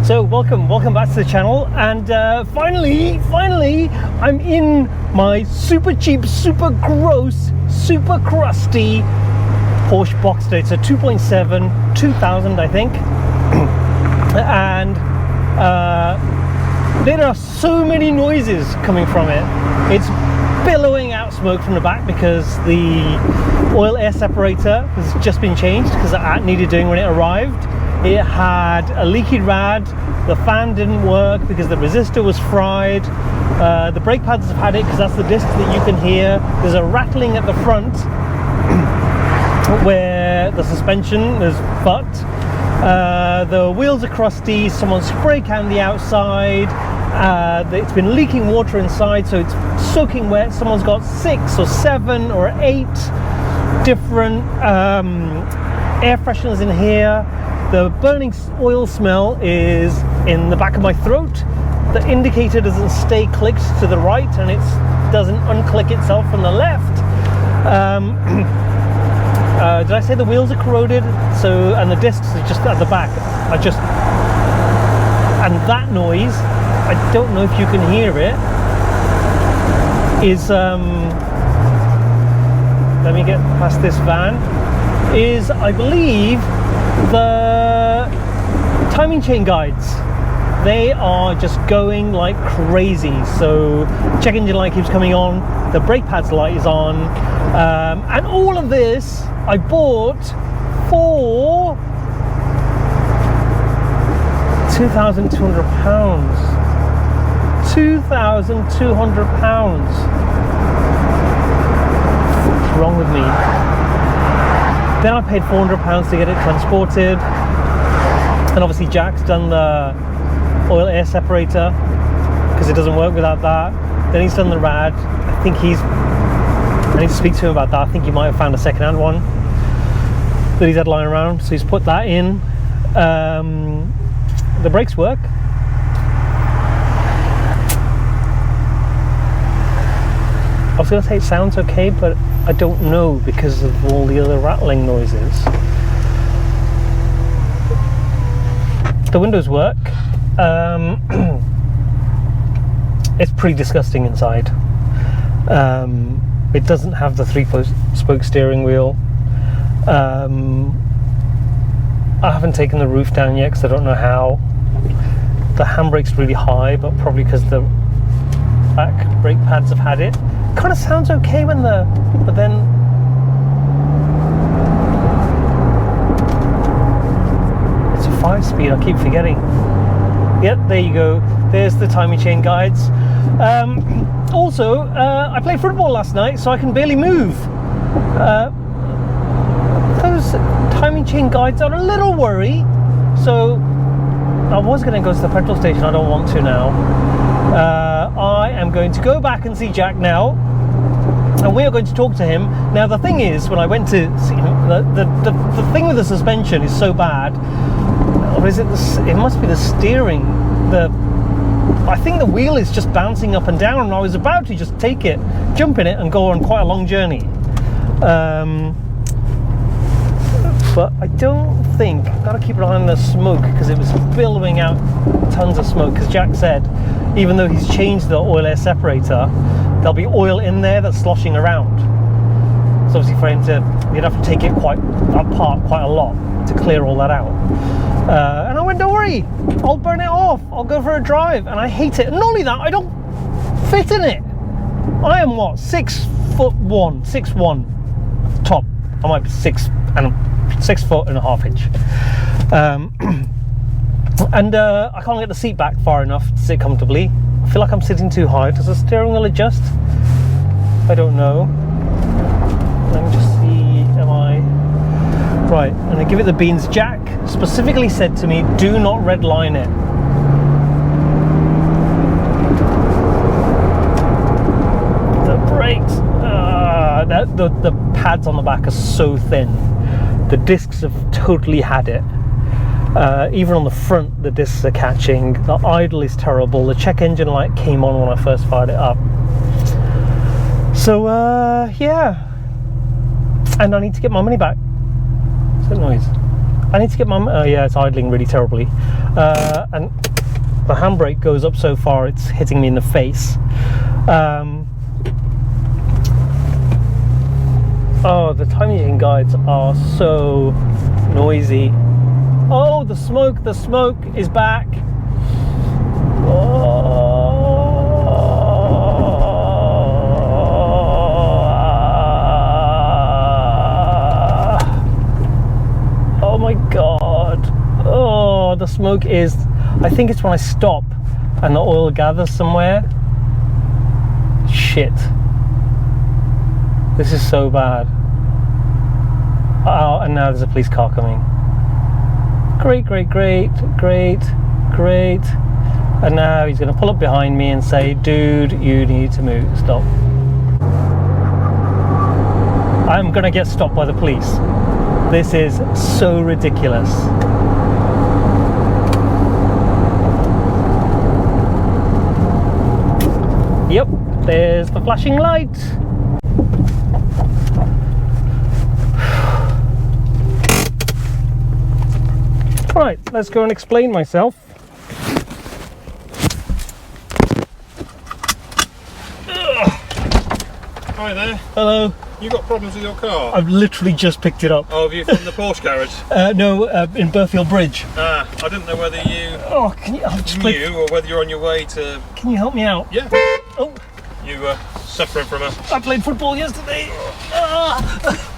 So welcome back to the channel, and finally I'm in my super cheap, super gross, super crusty Porsche Boxster. It's a 2.7 2000 I think. And there are so many noises coming from it. It's billowing out smoke from the back because the oil air separator has just been changed because it needed doing when it arrived. It had a leaky rad, the fan didn't work because the resistor was fried, the brake pads have had it because that's the disc that you can hear. There's a rattling at the front where the suspension is fucked. The wheels are crusty, someone spray canned the outside, it's been leaking water inside, so it's soaking wet. Someone's got 6 or 7 or 8 different air fresheners in here. The burning oil smell is in the back of my throat. The indicator doesn't stay clicked to the right, and it doesn't unclick itself from the left. Did I say the wheels are corroded? So, and the discs are just at the back. And that noise, I don't know if you can hear it, is, let me get past this van, is, I believe, the timing chain guides. They are just going like crazy. So check engine light keeps coming on, the brake pads light is on, and all of this I bought for £2,200. £2,200. What's wrong with me? Then I paid £400 to get it transported, and obviously Jack's done the oil air separator because it doesn't work without that. Then he's done the rad. I need to speak to him about that. I think he might have found a second-hand one that he's had lying around, so he's put that in. The brakes work. I was going to say it sounds okay, but I don't know because of all the other rattling noises. The windows work. It's pretty disgusting inside. It doesn't have the 3-spoke steering wheel. I haven't taken the roof down yet because I don't know how. The handbrake's really high, but probably because the back brake pads have had it. Kind of sounds okay but then it's a 5-speed, I keep forgetting. Yep, there you go, there's the timing chain guides. Also, I played football last night, so I can barely move. Those timing chain guides are a little worry, so I was going to go to the petrol station. I don't want to now. I am going to go back and see Jack now, and we are going to talk to him. Now the thing is, when I went to see him, the thing with the suspension is so bad, or is it it must be the steering. I think the wheel is just bouncing up and down, and I was about to just take it, jump in it and go on quite a long journey. But I don't think, I've got to keep an eye on the smoke because it was billowing out tons of smoke, because Jack said even though he's changed the oil air separator, there'll be oil in there that's sloshing around. So obviously for him you'd have to take it apart quite a lot to clear all that out. And I went, don't worry, I'll burn it off, I'll go for a drive. And I hate it, and not only that, I don't fit in it. I am what, 6'1" top. I might be 6 foot and a half inch. And I can't get the seat back far enough to sit comfortably. I feel like I'm sitting too high. Does the steering wheel adjust? I don't know. Let me just see, am I... Right, I'm going to give it the beans. Jack specifically said to me, do not redline it. The brakes, the pads on the back are so thin. The discs have totally had it. Even on the front, the discs are catching. The idle is terrible. The check engine light came on when I first fired it up. So, yeah. And I need to get my money back. What's that noise? I need to get my, yeah, it's idling really terribly. And the handbrake goes up so far, it's hitting me in the face. Oh, the timing guides are so noisy. Oh, the smoke is back. Oh my god. Oh, the smoke is, I think it's when I stop and the oil gathers somewhere. Shit. This is so bad. Oh, and now there's a police car coming. Great. And now he's going to pull up behind me and say, dude, you need to move, stop. I'm going to get stopped by the police. This is so ridiculous. Yep, there's the flashing light. Right, let's go and explain myself. Hi there. Hello. You got problems with your car? I've literally just picked it up. Oh, have you from the Porsche garage? No, in Burfield Bridge. Ah, I didn't know whether you Oh, can you? I've just knew or whether you're on your way to... Can you help me out? Yeah. Oh, You were suffering from a... I played football yesterday. Ah.